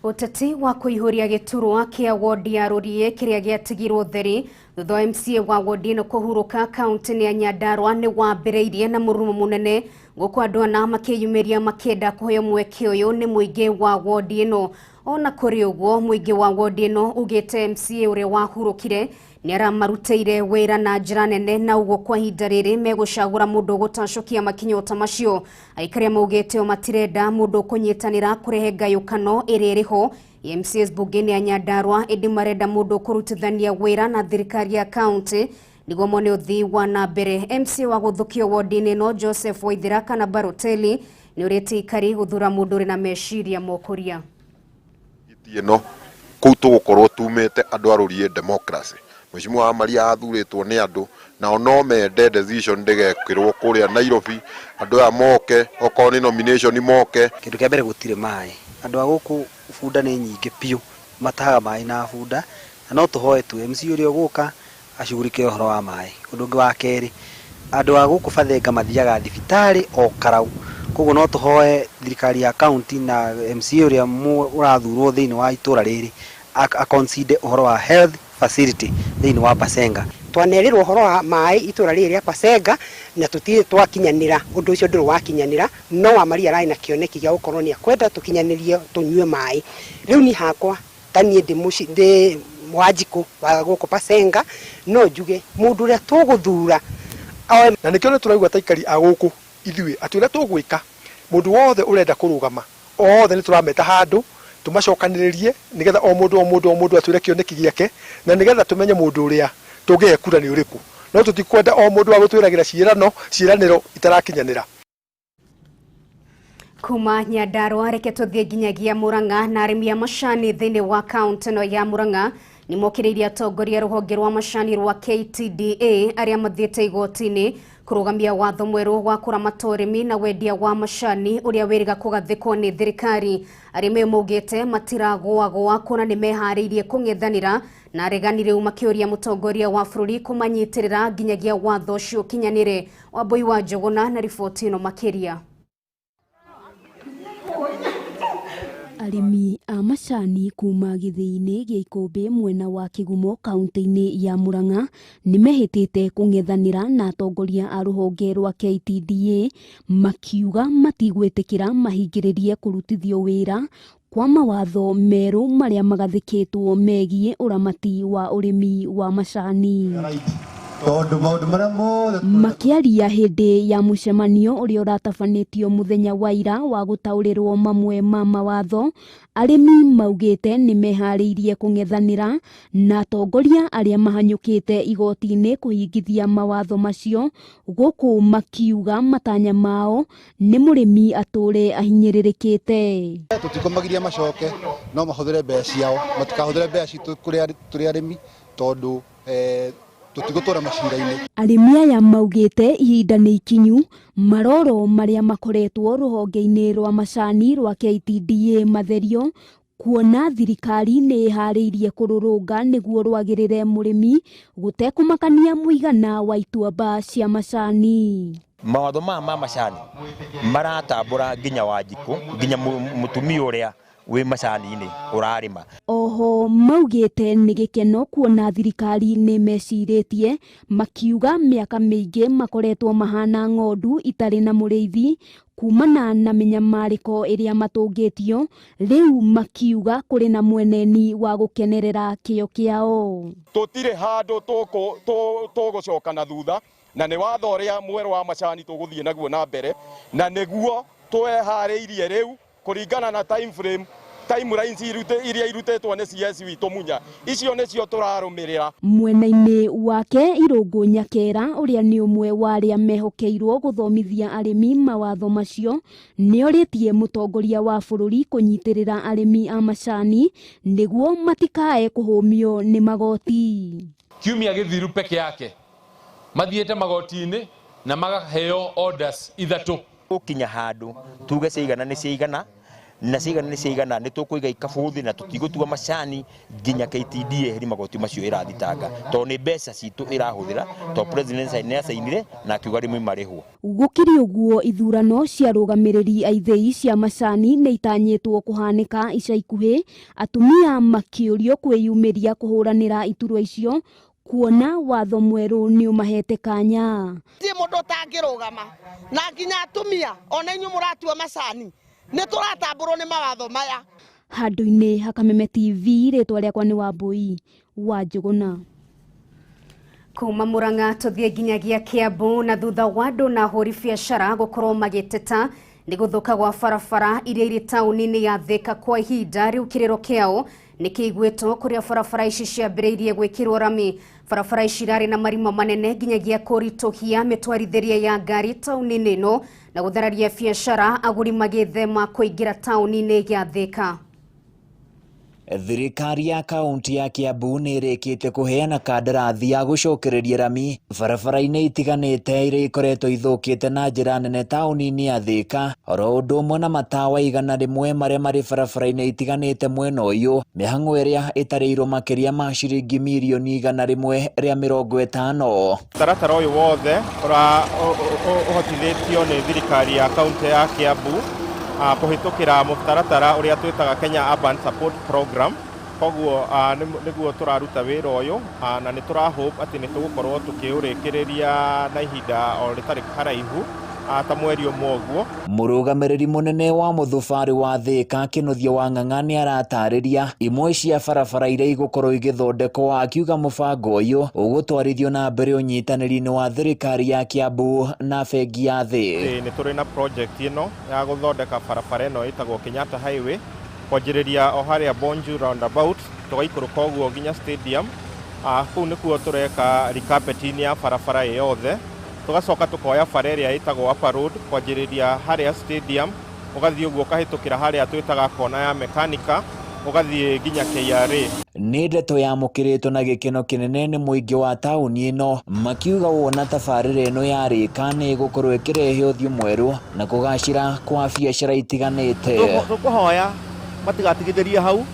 Uteti wa kuihuria giturwa kia wodi ya Rurie kiria giatigirwo theri thutha wa MCA wa wodi ino kuhuruka kaunti ya Nyandarua ni wambiriirie na murumo munene guku andu ana makiyumiria makenda kuheo mweke uyu ni muingi wa wodi ino. Ona kuri uguo muingi wa wodi ino ugite MCA uria wahurukire ni aramarutire wira na njira nene na uguo kwa hinda riri megucagura mundu gutacokia makinyo ta macio. Aikari maugite o matirenda mundu kunyitanira kurehe ngayukano iri iriho MCAs bungeni ya Nyandarua indi marenda mundu kurutithania wira na thirikari ya county niguo mone uthii wa na mbere. MCA wa guthukio wodi-ini ino Joseph Waithira kana Baroteli ni urite ikari guthura mundu ri na meciria mokuria ino kuu tugukorwo tumite andu a Rurie democracy. Mheshimiwa Maria athuritwo ni andu na ono mende decision ndigekirwo kuria Nairobi andu a moke okoni nomination moke kindu kia mbere gutire mai andu a guku bunda ni nyingi piu mataga mai na bunda na no tuhoe tu MC uria guka acugurike uhoro wa mai. Undu ngi wa keri andu a guku bathenga mathiaga thibitari o karau koguo no tuhoe thirikari ya county na MC uria urathurwo thiini wa itura riri a consider uhoro wa health facility thiini wa Pasenga. Twanerirwo uhoro wa mai itura riri ya Pasenga na tutie twakinyanira undu ucio nduru wakinyanira no wa Maria rai na kioneki gia gukorwo ni akwenda tukinyanirie tunywe mai. Riu ni hakwa tanie ndi Mwanjiku wa guku Pasenga no njuge mundu uria tuguthura na nikio turaigua taikari a guku ithui ati uria tugwika mundu wothe urenda kurugama othe ni turameta handu tumacokaniririe nigetha o mundu atwire kioneki giake na nigetha tumenye mundu uria tungekura ni uriku no tutikwenda o mundu wa gutwiragira ciiraniro itarakinyanira. Kuma Nyandarua reke tuthie nginyagia Murang'a na arimi a macani thiini wa kaunti no ya Murang'a ni mokiriria atongoria ruhonge rwa macani rwa KTDA aria mathiete igoti-ini kurugamia watho mweru wa kuramata urimi na wendia wa macani uria wiriga kugathikwo ni thirikari. Arimi maugite matiragwa kuona ni mehariirie kung'ethanira na aregani riu makiuria mutongoria wa bururi kumanyitirira nginyagia watho ucio kinyanire. Wambui wa Njuguna na riboti ino makiria. Arimi a macani kuma githii-ini gia Ikumbi mwena wa Kigumo kaunti-ini ya Murang'a ni mehitite kung'ethanira na atongoria a ruhonge rwa KTDA makiuga matigwitikira mahingiririe kurutithio wira kwa mawatho meru maria magathikitwo megie uramati wa urimi wa macani. Makiaria hindi ya mucemanio uria uratabanitio muthenya wa ira wa gutaurirwo mamwe ma mawatho, arimi maugite ni mehariirie kung'ethanira na atongoria aria mahanyukite igoti-ini kuhingithia mawatho macio, guku makiuga matanya mao ni murimi ature ahinyiririkite. Tutikomagiria macoke no mahuthire mbeca ciao matikahuthire mbeca citu kuri arimi tondu tutigutura macira-ini. Arimi aya maugite ihinda ni ikinyu maroro maria makoretwo ruhonge-ini rwa macani rwa KTDA matherio kuona thirikari ni ihariirie kururunga niguo rwagirire murimi gutekumakania muigana wa ituamba cia macani. Mawatho ma macani maratambura nginya Wanjiku nginya mutumia uria wi macani-ini urarima. Oho maugite ni gikeno kuona thirikari ni meciritie makiuga miaka mingi makoretwo mahana ng'ondu itari na muriithi kumana na minyamariko iria matungitio, riu makiuga kuri na mweneni wa gukenerera kio kiao. Tutire handu tugucoka na thutha na ni watho uria mweru wa macani tuguthie naguo na mbere na niguo twehariirie riu kuringana na time frame timelines iria irutetwo ni CS witu munya icio nicio turarumirira. Mwena-ini wake Irungu Nyakera uria ni umwe wa aria mehokeirwo guthomithia arimi mawatho macio ni oritie mutongoria wa bururi kunyitirira arimi a macani niguo matikae kuhumio ni magoti. Kiumia githiru peke yake mathiete magoti-ini na magaheo orders ithatu ukinya handu tuge ciigana ni ciigana na cigana nĩ cigana nĩ tũkũiga ikabuthi na tũtigũtua macani nginya KTDA heri magoti macio ĩrathitanga tondũ nĩ mbeca citũ ĩrahũthĩra tondũ president nĩ acainire na akiuga rĩmwe marĩhwo. Gũkĩrĩ ũguo ithurano cia rũgamĩrĩri a ithĩi cia macani nĩ itanyĩtwo kũhanĩka ica ikuhĩ, atumia makĩũrio kwĩyumĩria kũhũranĩra iturwa icio kuona watho mwerũ nĩ ũmahete kanya. Ti mũndũ tangĩrũgama na nginya atumia ona inyuĩ mũratua macani nĩ tũratambũrwo nĩ mawatho maya. Handũ-inĩ ha Kameme TV, rĩtwa rĩakwa nĩ Wambui wa Njũgũna. Kuma Murang'a tũthiĩ nginyagia Kiambu, na thutha wa andũ na ahũri biacara gũkorwo magĩteta nĩ gũthũka gwa barabara iria irĩ taũni-inĩ ya Thika kwa ihinda rĩu, kĩrĩro kĩao nĩ kĩiguĩtwo kũrĩa barabara ici ciambĩrĩirie gwĩkĩrwo rami. Barabara ici irarĩ na marima manene nginyagia kũritũhia mĩtwarithĩrie ya ngari taũni-inĩ ĩno na gũthararia biacara, agũri magĩthema kũingĩra taũni-inĩ ya Thika. Thirikari ya kaunti ya Kiambu nĩ ĩrĩkĩte kũheana kandarathi ya gũcokereria rami barabara-inĩ itiganĩte iria ikoretwo ithũkĩte na njĩra nene taũni-inĩ ya Thika, oro ũndũ ũmwe na matawa 100 marĩa marĩ barabara-inĩ itiganĩte mwena ũyũ, mĩhang'o ĩrĩa ĩtarĩirwo makĩria ma ciringi mirioni 150. Mũtaratara ũyũ wothe ũhotithĩtio nĩ thirikari ya kaunti ya Kiambu kũhĩtũkĩra mũtaratara ũrĩa twĩtaga Kenya Urban Support Program. Koguo nĩguo tũraruta wĩra ũyũ na nĩ tũrahope atĩ nĩ tũgũkorwo tũkĩũrĩkĩrĩria na ihinda o rĩtarĩ haraihu ta mweri ũmwe ũguo. Mũrũgamĩrĩri mũnene wa mũthubarĩ wa Thika Kĩnuthia wa Ng'ang'a nĩ aratarĩria imwe cia barabara iria igũkorwo igĩthondekwo, akiuga mũbango ũyũ ũgũtwarithio na mbere ũnyitanĩri-inĩ wa thirikari ya Kiambu na bengi ya thĩ. Nĩ tũrĩ na project ĩno ya gũthondeka barabara ĩno ĩtagwo Kenyatta Highway kwanjĩrĩria o harĩa Bonju roundabout tũgaikũrũka ũguo nginya stadium. Kũu nĩkuo tũreka recarpeting ya barabara yothe, tugacoka tukoya bara ĩrĩa ĩtagwo Upper Road kwanjĩrĩria harĩa stadium, ũgathiĩ ũguo ũkahĩtũkĩra harĩa twĩtaga kona ya mekanika, ũgathiĩ nginya KRA. Nĩ ndeto yamũkĩrĩtwo na gĩkeno kĩnene nĩ mũingĩ wa taũni ĩno, makiuga wona tabarĩra ĩno yarĩka nĩ ĩgũkorwo ĩkĩrehe ũthiũ mwerũ na kũgacĩra kwa biacara itiganĩte. Tũkũhoya matigatigithĩrie hau,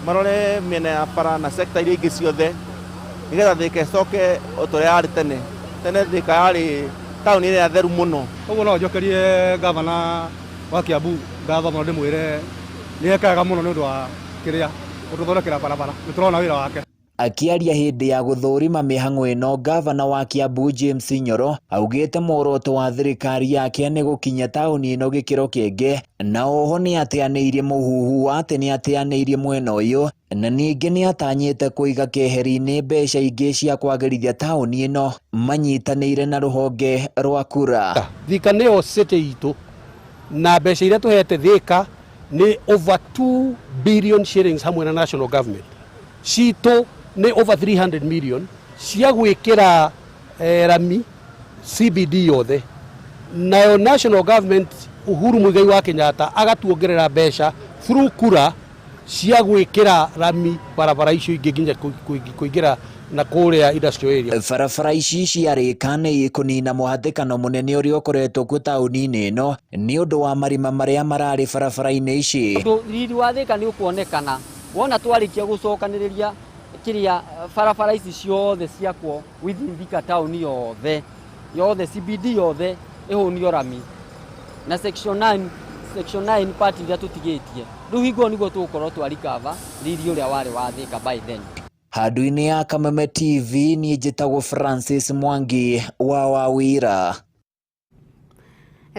marore mĩena ya bara na sekta iria ingĩ ciothe, nĩgetha Thika ĩcoke ũtũrĩa yarĩ tene. Tene Thika yarĩ taũni ĩrĩa theru mũno. Ũguo no njokerie gavana wa Kiambu ngatho mũno, ndĩmwĩre nĩ ekaga mũno nĩ ũndũ wa kĩrĩa gũtũthondekera barabara, nĩ tũrona wĩra wake. Akiaria hĩndĩ ya gũthũrima mĩhang'o ĩno, gavana wa Kiambu James Nyoro augĩte muoroto wa thirikari yake nĩ gũkinya taũni ĩno gĩkĩro kĩngĩ, na oho nĩ ateanĩirie mũhuhu wa atĩ nĩ ateanĩirie mwena ũyũ, na ningĩ nĩ atanyĩte kũiga keheri-inĩ mbeca ingĩ cia kwagĩrithia taũni ĩno manyitanĩire na rũhonge rwa kura. Thika nĩyo city itũ na mbeca iria tũhete Thika nĩ over 2 billion shillings hamwe na national government. Citũ nĩ over 300 million cia gwĩkĩra rami CBD yothe. Nayo national government Uhuru Muigai wa Kenyatta agatuongerera mbeca through kura cia gwĩkĩra rami barabara icio ingĩ nginya kũingĩra na kũrĩa industrial area. Barabara ici ciarĩka nĩ ikũnina mũhatĩkano mũnene ũrĩa ũkoretwo kuo taũni-inĩ ĩno nĩ ũndũ wa marima marĩa mararĩ barabara-inĩ ici. Riri wa Thika nĩ ũkuonekana wona twarĩkia gũcokanĩrĩria kĩrĩa barabara ici ciothe ciakwo within Thika taũni yothe CBD yothe ĩhũnio rami na section 9 part iria tũtigĩtie. Rĩu hingo nĩguo tũgũkorwo twarikava riri ũrĩa warĩ wa Thika by then. Handũ-inĩ ya Kameme TV niĩ njĩtagwo Francis Mwangi wa Wawira.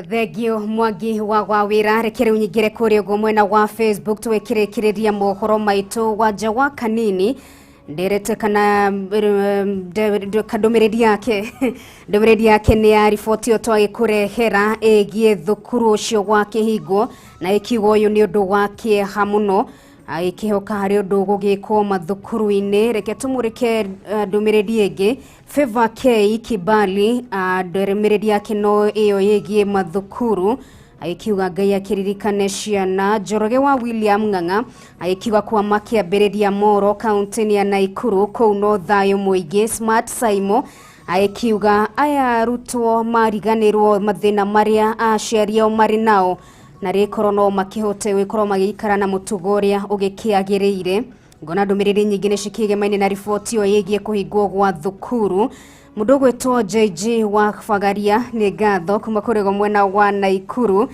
Thengio Mwangi wa Wawira, reke rĩu nyingĩre kũrĩa ũguo mwena wa Facebook twĩkĩrĩkĩrĩria mohoro maitũ wanja wa kanini nderete kana ndũmĩrĩri yake nĩ ya riboti o twagĩkũrehera ĩgiĩ thukuru ũcio wa kĩhingo, na ĩkiuga ũyũ nĩ ũndũ wa kĩeha mũno ikihoka hari undu gugikwo mathukuru-ini. Reke tumurike ndũmĩrĩri ĩngĩ. Favor K Kibali ndũmĩrĩri yake no ĩyo yĩgiĩ mathukuru aikiuga Ngai akiririkane ciana. Njoroge wa William Ng'ang'a aikiuga kwa makĩambĩrĩria Mohoro kaunti ya Naikuru kũu no thayũ mũingĩ. Smart Saimo aikiuga aya arutwo mariganĩrwo mathĩna marĩa aciari ao marĩ nao na rĩkorwo no makihote gwikorwo magĩikara na mũtugo ũrĩa ũgĩkĩagĩrĩire. Ngona ndũmĩrĩri nyingĩ nĩ cikĩgemaine na riboti ĩyo yĩgiĩ kũhingwo gwa thukuru. Mũndũ ũgwĩtwo JG wa Bagaria nĩ ngatho kuma kũrĩ mwena wa Naikuru,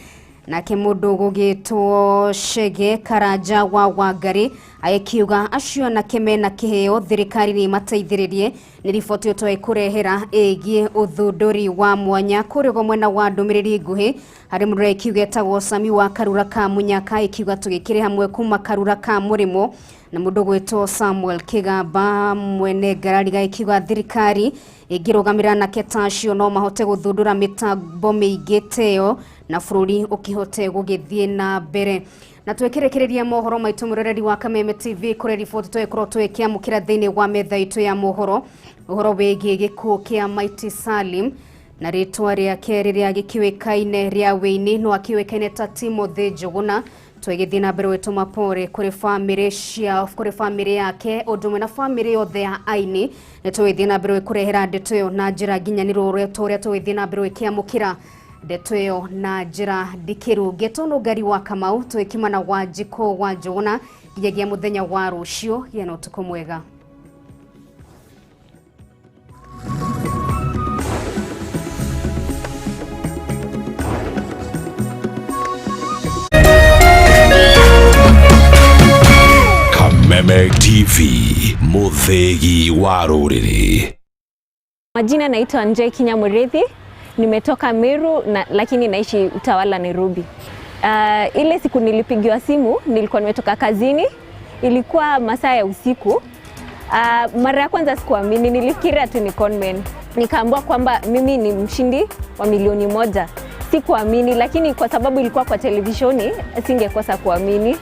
nake mũndũ gũgĩtwo Shege Karanja wa Wangari agĩkiuga acio anake mena kĩheo thirikari nĩ mateithĩrĩrie. Nĩ riboti ĩyo tũkũrehera ĩgiĩ ũthundũri wa mwanya kũrĩ mwena wa ndũmĩrĩri nguhĩ, harĩ mũndũ ũkiuga etagwo Sami wa Karura ka Munyaka ikiuga tũgĩkĩre hamwe kuma Karura ka Mũrĩmo, na mũndũ gwĩtwo Samuel Kigamba mwene Ngarariga ikiuga thirikari ĩngĩrũgamĩrĩra anake ta acio no mahote gũthundũra mĩtambo mĩingĩ teo na bũrũri ũkĩhote gũgĩthiĩ na mbere. Na twĩkĩrĩkĩrĩria mohoro maitũ mũroreri wa Kameme TV kũrĩ riboti twĩkorwo twĩkĩamũkĩra thĩinĩ wa metha itũ ya mohoro, ũhoro wĩgiĩ gĩkuũ kĩa Maiti Salim na rĩtwa rĩake rĩrĩa gĩkĩũĩkaine rĩa wĩini no akĩũĩkaine ta Timothy Njuguna. Twĩgĩthiĩ na mbere wĩtũma pore kũrĩ bamĩrĩ yake ũndũ ũmwe na bamĩrĩ yothe ya Aini. Nĩ twĩgĩthiĩ na mbere kũrehera ndeto ĩyo na njĩra nginyanĩru ũrĩa twĩgĩthiĩ na mbere gũkĩamũkĩra ndeto ĩyo na njĩra ndikĩru. Ngetwo Nungari wa Kamau twĩkimana wa Njiko wa Njuguna nginyagia mũthenya wa rũciũ. Gĩa na ũtukũ mwega. Kameme TV, muthegi wa rũrĩrĩ. Majina naitwa Njai Kinyamurithi, nimetoka Meru lakini naishi Utawala Nairobi. Ile siku nilipigiwa simu, nilikuwa nimetoka kazini, ilikuwa masaa ya usiku. Mara ya kwanza sikuamini, nilifikiria tu ni conman. Nikaambiwa kwamba mimi ni mshindi wa milioni 1. Sikuamini, lakini kwa sababu ilikuwa kwa televisheni singekosa kuamini.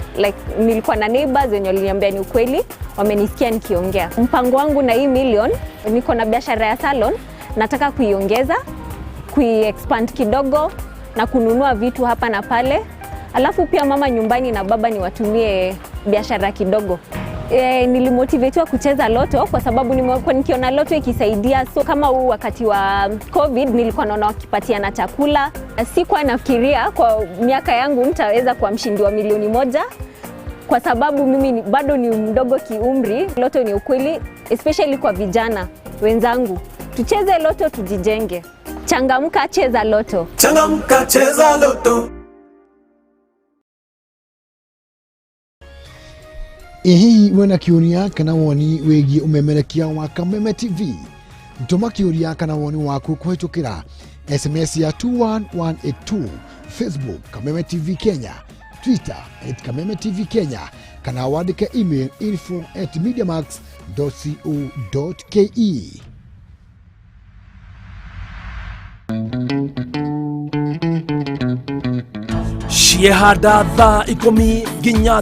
Nilikuwa na neighbors wenye waliniambia ni ukweli, wamenisikia nikiongea. Mpango wangu na hii milioni, niko na biashara ya salon, nataka kuiongeza, expand kidogo na kununua vitu hapa na pale. Alafu pia mama nyumbani na baba niwatumie biashara kidogo. Nilimotivetiwa kucheza loto kwa sababu nimekuwa nikiona loto ikisaidia. So kama huu wakati wa COVID nilikuwa naona wakipatia na chakula. Sikuwa nafikiria kwa miaka yangu mtaweza kuwa mshindi wa milioni 1 kwa sababu mimi bado ni mdogo kiumri. Loto ni ukweli, especially kwa vijana wenzangu. Tucheze loto, tujijenge. Changamka, cheza loto. Changamka, cheza loto. Hihi wena kĩũria kana woni wĩgiĩ umemerekia wa Kameme TV? Ntũma kĩũria kana woni waku kũhĩtũkĩra SMS ya 21182, Facebook Kameme TV Kenya, Twitter @Kameme TV Kenya, kana wandĩke email info@mediamax.co.ke. Ciehanda thaa 10 nginya